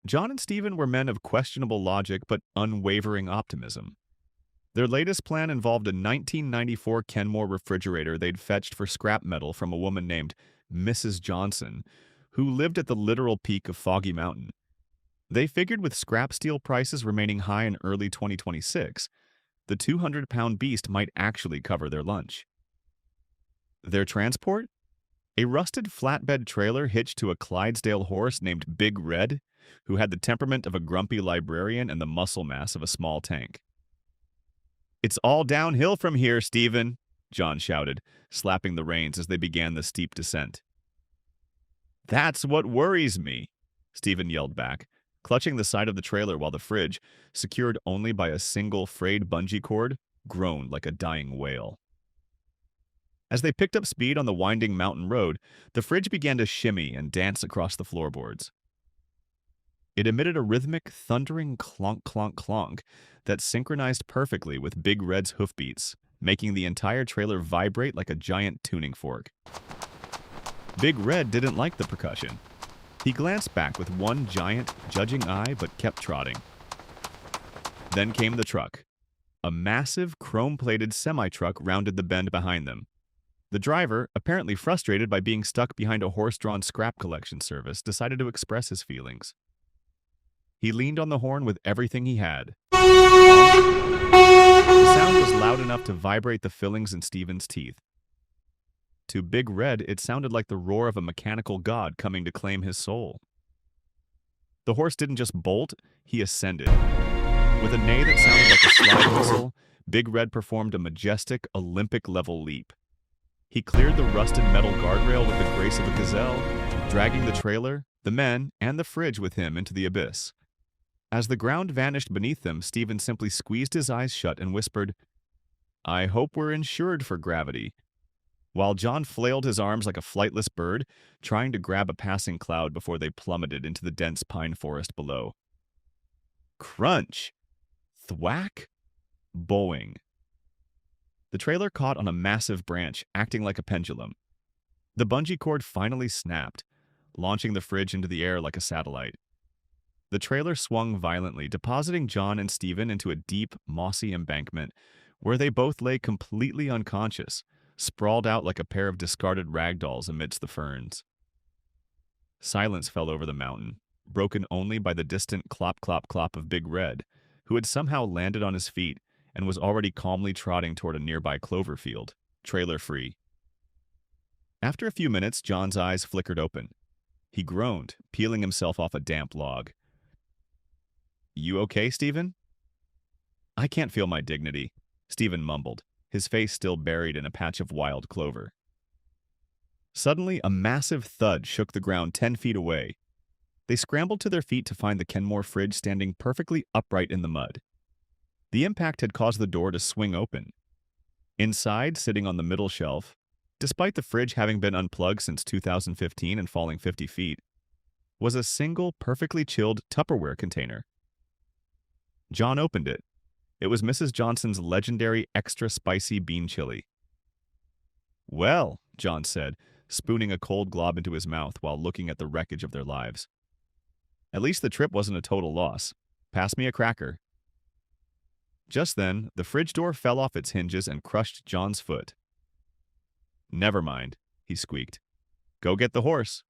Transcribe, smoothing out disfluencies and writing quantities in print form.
John and Stephen were men of questionable logic but unwavering optimism. Their latest plan involved a 1994 Kenmore refrigerator they'd fetched for scrap metal from a woman named Mrs. Johnson, who lived at the literal peak of Foggy Mountain. They figured with scrap steel prices remaining high in early 2026, the 200-pound beast might actually cover their lunch. Their transport? A rusted flatbed trailer hitched to a Clydesdale horse named Big Red, who had the temperament of a grumpy librarian and the muscle mass of a small tank. "It's all downhill from here, Stephen," John shouted, slapping the reins as they began the steep descent. "That's what worries me," Stephen yelled back, clutching the side of the trailer while the fridge, secured only by a single frayed bungee cord, groaned like a dying whale. As they picked up speed on the winding mountain road, the fridge began to shimmy and dance across the floorboards. It emitted a rhythmic, thundering clonk, clonk, clonk that synchronized perfectly with Big Red's hoofbeats, making the entire trailer vibrate like a giant tuning fork. Big Red didn't like the percussion. He glanced back with one giant, judging eye but kept trotting. Then came the truck. A massive, chrome-plated semi-truck rounded the bend behind them. The driver, apparently frustrated by being stuck behind a horse-drawn scrap collection service, decided to express his feelings. He leaned on the horn with everything he had. The sound was loud enough to vibrate the fillings in Stephen's teeth. To Big Red, it sounded like the roar of a mechanical god coming to claim his soul. The horse didn't just bolt, he ascended. With a neigh that sounded like a slide whistle, Big Red performed a majestic, Olympic-level leap. He cleared the rusted metal guardrail with the grace of a gazelle, dragging the trailer, the men, and the fridge with him into the abyss. As the ground vanished beneath them, Stephen simply squeezed his eyes shut and whispered, "I hope we're insured for gravity," while John flailed his arms like a flightless bird, trying to grab a passing cloud before they plummeted into the dense pine forest below. Crunch! Thwack! Boing! The trailer caught on a massive branch, acting like a pendulum. The bungee cord finally snapped, launching the fridge into the air like a satellite. The trailer swung violently, depositing John and Stephen into a deep, mossy embankment, where they both lay completely unconscious, sprawled out like a pair of discarded rag dolls amidst the ferns. Silence fell over the mountain, broken only by the distant clop, clop, clop of Big Red, who had somehow landed on his feet and was already calmly trotting toward a nearby clover field, trailer-free. After a few minutes, John's eyes flickered open. He groaned, peeling himself off a damp log. "You okay, Stephen?" "I can't feel my dignity," Stephen mumbled, his face still buried in a patch of wild clover. Suddenly, a massive thud shook the ground 10 feet away. They scrambled to their feet to find the Kenmore fridge standing perfectly upright in the mud. The impact had caused the door to swing open. Inside, sitting on the middle shelf, despite the fridge having been unplugged since 2015 and falling 50 feet, was a single, perfectly chilled Tupperware container. John opened it. It was Mrs. Johnson's legendary extra spicy bean chili. "Well," John said, spooning a cold glob into his mouth while looking at the wreckage of their lives. "At least the trip wasn't a total loss. Pass me a cracker." Just then, the fridge door fell off its hinges and crushed John's foot. "Never mind," he squeaked. "Go get the horse."